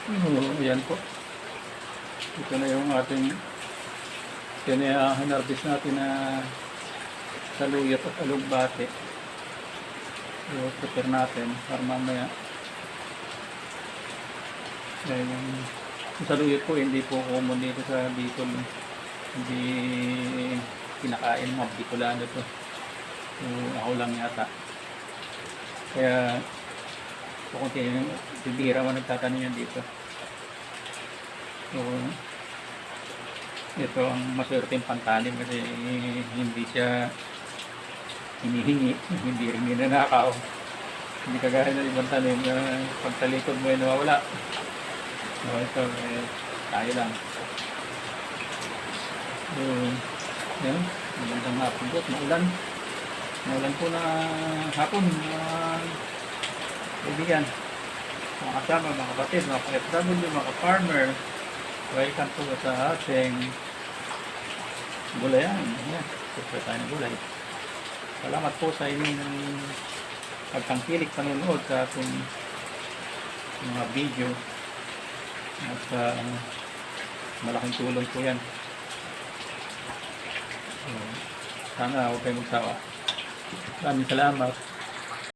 Yan po. Ito na yung ating hinarbis natin na saluyot at alugbate. I-prepare natin para mamaya. Yung saluyot po hindi po common dito sa Bicol. Hindi kinakain mga Bicolano to. So, ako lang yata. Kaya kung bibihira mo nagtatanong yan dito. So, ito ang maswerteng pantanim kasi hindi siya hinihingi, hindi rin ninanakaw. Hindi kagaya ng ibang tanim na pagtalikod mo ay nawawala. So, ito, tayo lang. So, yan, magandang hapon po, maulan. Maulan po na hapon, kaibigan, mga kasama, mga kapatid, mga ka-FW, mga farmer. Welcome po sa ating gulayan. Yan, prepare tayo ng gulay. Salamat po sa inyong pagtangkilik panonood sa ating mga video. At malaking tulong po yan. So, sana huwag kayo magsawa. Maraming salamat.